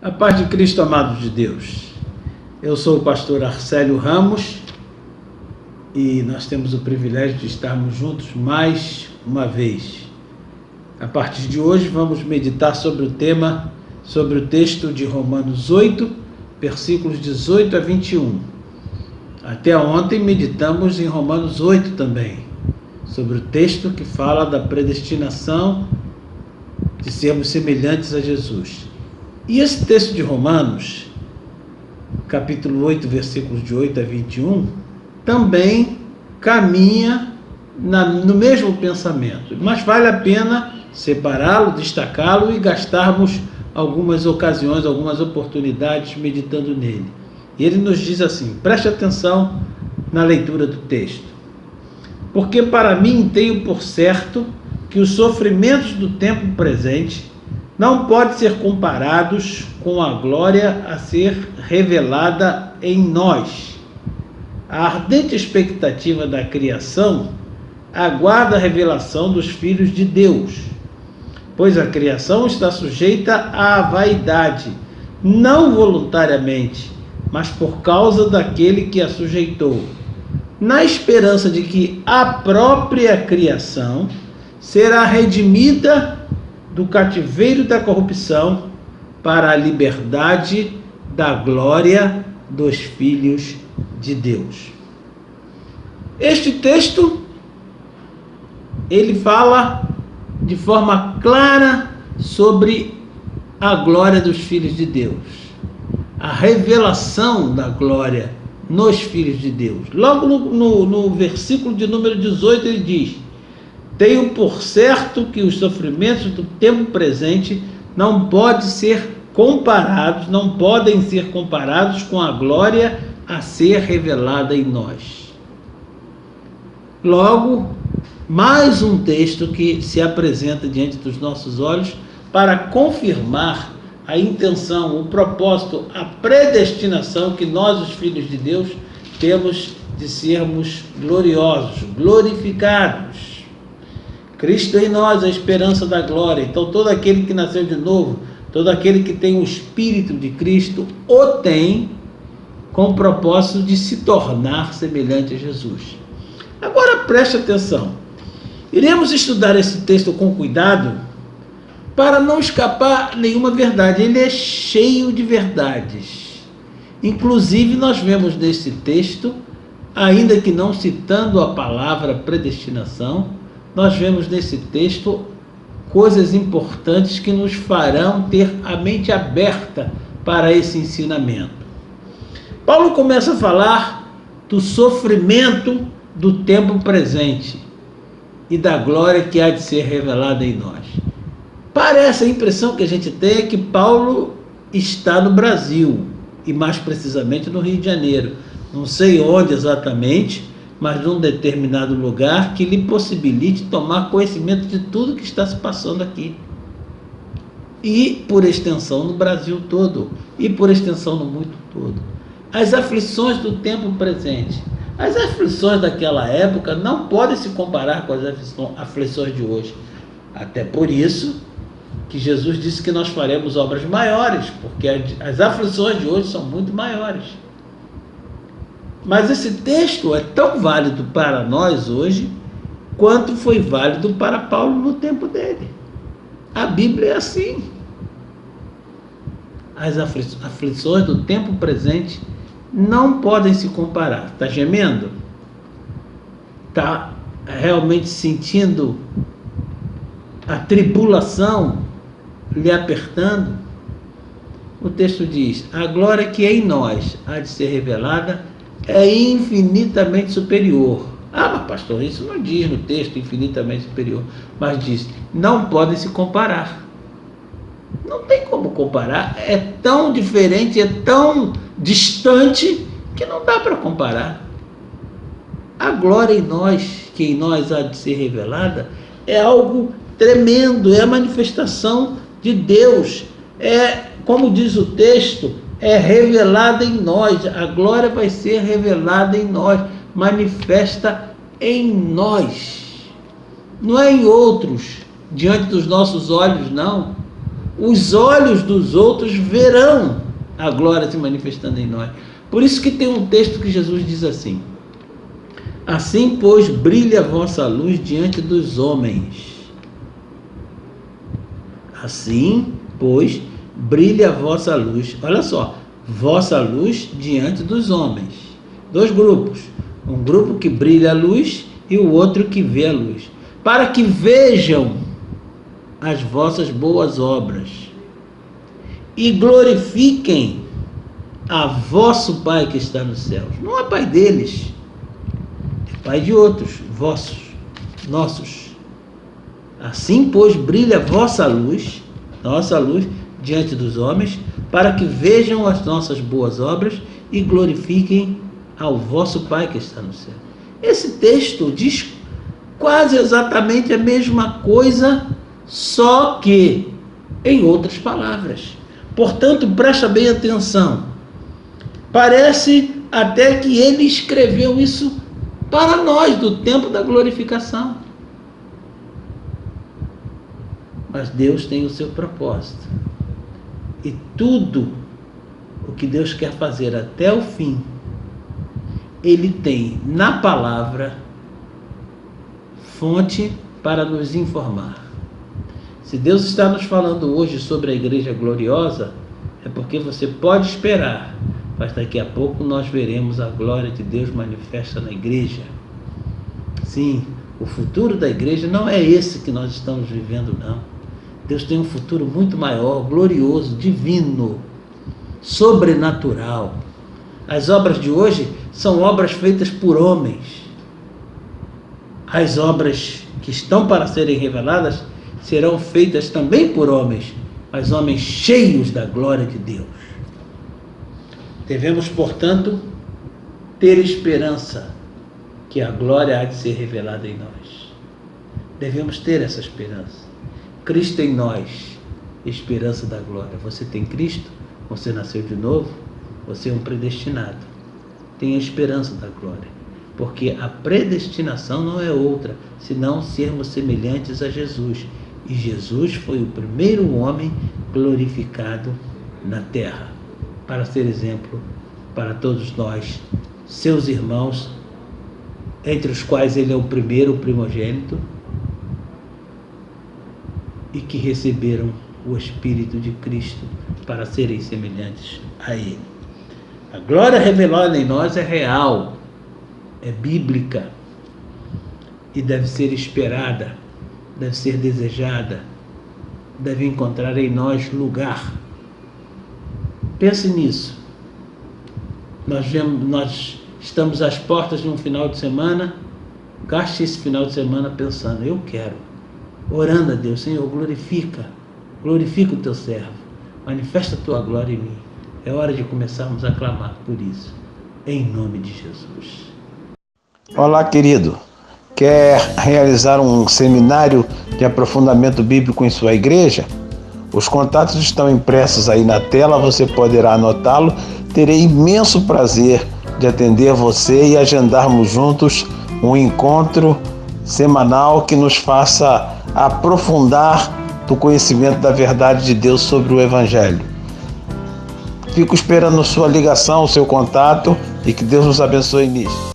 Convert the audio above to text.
A paz de Cristo, amado de Deus. Eu sou o pastor Arcélio Ramos e nós temos o privilégio de estarmos juntos mais uma vez. A partir de hoje vamos meditar sobre o texto de Romanos 8, versículos 18 a 21. Até ontem meditamos em Romanos 8 também, sobre o texto que fala da predestinação de sermos semelhantes a Jesus. E esse texto de Romanos, capítulo 8, versículos de 8 a 21, também caminha no mesmo pensamento, mas vale a pena separá-lo, destacá-lo e gastarmos algumas ocasiões, algumas oportunidades meditando nele. E ele nos diz assim, preste atenção na leitura do texto. Porque para mim tenho por certo que os sofrimentos do tempo presente não podem ser comparados com a glória a ser revelada em nós. A ardente expectativa da criação aguarda a revelação dos filhos de Deus, pois a criação está sujeita à vaidade, não voluntariamente, mas por causa daquele que a sujeitou, na esperança de que a própria criação será redimida do cativeiro da corrupção para a liberdade da glória dos filhos de Deus. Este texto, ele fala de forma clara sobre a glória dos filhos de Deus, a revelação da glória nos filhos de Deus. Logo no versículo de número 18 ele diz: tenho por certo que os sofrimentos do tempo presente não podem ser comparados com a glória a ser revelada em nós. Logo, mais um texto que se apresenta diante dos nossos olhos para confirmar a intenção, o propósito, a predestinação que nós, os filhos de Deus, temos de sermos gloriosos, glorificados. Cristo em nós, a esperança da glória. Então, todo aquele que nasceu de novo, todo aquele que tem o Espírito de Cristo, o tem com o propósito de se tornar semelhante a Jesus. Agora, preste atenção. Iremos estudar esse texto com cuidado para não escapar nenhuma verdade. Ele é cheio de verdades. Inclusive, nós vemos nesse texto, ainda que não citando a palavra predestinação, nós vemos nesse texto coisas importantes que nos farão ter a mente aberta para esse ensinamento. Paulo começa a falar do sofrimento do tempo presente e da glória que há de ser revelada em nós. Parece, a impressão que a gente tem é que Paulo está no Brasil, e mais precisamente no Rio de Janeiro. Não sei onde exatamente, mas num determinado lugar que lhe possibilite tomar conhecimento de tudo que está se passando aqui. E, por extensão, no Brasil todo, e por extensão no mundo todo. As aflições do tempo presente. As aflições daquela época não podem se comparar com as aflições de hoje. Até por isso que Jesus disse que nós faremos obras maiores, porque as aflições de hoje são muito maiores. Mas esse texto é tão válido para nós hoje, quanto foi válido para Paulo no tempo dele. A Bíblia é assim. As aflições do tempo presente não podem se comparar. Está gemendo? Está realmente sentindo a tribulação lhe apertando? O texto diz: a glória que em nós há de ser revelada é infinitamente superior. Ah, mas pastor, isso não diz no texto infinitamente superior, mas diz, não podem se comparar. Não tem como comparar, é tão diferente, é tão distante, que não dá para comparar. A glória em nós, que em nós há de ser revelada, é algo tremendo, é a manifestação de Deus, é, como diz o texto, é revelada em nós, a glória vai ser revelada em nós, manifesta em nós, não é em outros, diante dos nossos olhos, não. os olhos dos outros verão a glória se manifestando em nós. Por isso que tem um texto que Jesus diz assim: assim, pois, brilhe a vossa luz diante dos homens. Assim, pois, brilhe a vossa luz. Olha só, vossa luz diante dos homens. Dois grupos. Um grupo que brilha a luz e o outro que vê a luz. Para que vejam as vossas boas obras e glorifiquem a vosso Pai que está nos céus. Não é Pai deles, é Pai de outros, vossos, nossos. Assim, pois, brilha a vossa luz, nossa luz, diante dos homens, para que vejam as nossas boas obras e glorifiquem ao vosso Pai que está no céu. Esse texto diz quase exatamente a mesma coisa, só que em outras palavras. Portanto, presta bem atenção. Parece até que ele escreveu isso para nós do tempo da glorificação. Mas Deus tem o seu propósito. E tudo o que Deus quer fazer até o fim, Ele tem na palavra fonte para nos informar. Se Deus está nos falando hoje sobre a igreja gloriosa, é porque você pode esperar, mas daqui a pouco nós veremos a glória de Deus manifesta na igreja. Sim, o futuro da igreja não é esse que nós estamos vivendo, não. Deus tem um futuro muito maior, glorioso, divino, sobrenatural. As obras de hoje são obras feitas por homens. As obras que estão para serem reveladas serão feitas também por homens, mas homens cheios da glória de Deus. Devemos, portanto, ter esperança que a glória há de ser revelada em nós. Devemos ter essa esperança. Cristo em nós, esperança da glória. Você tem Cristo, você nasceu de novo, você é um predestinado. Tem a esperança da glória, porque a predestinação não é outra, senão sermos semelhantes a Jesus. E Jesus foi o primeiro homem glorificado na terra, para ser exemplo para todos nós, seus irmãos, entre os quais ele é o primeiro, o primogênito, e que receberam o Espírito de Cristo para serem semelhantes a Ele. A glória revelada em nós é real, é bíblica e deve ser esperada, deve ser desejada, deve encontrar em nós lugar. Pense nisso. Nós estamos às portas de um final de semana. Gaste esse final de semana pensando: eu quero. Orando a Deus: Senhor, glorifica o teu servo, manifesta a tua glória em mim. É hora de começarmos a clamar por isso, em nome de Jesus. Olá, querido. Quer realizar um seminário de aprofundamento bíblico em sua igreja? Os contatos estão impressos aí na tela, você poderá anotá-lo. Terei imenso prazer de atender você e agendarmos juntos um encontro semanal que nos faça aprofundar do conhecimento da verdade de Deus sobre o Evangelho. Fico esperando sua ligação, seu contato, e que Deus nos abençoe nisso.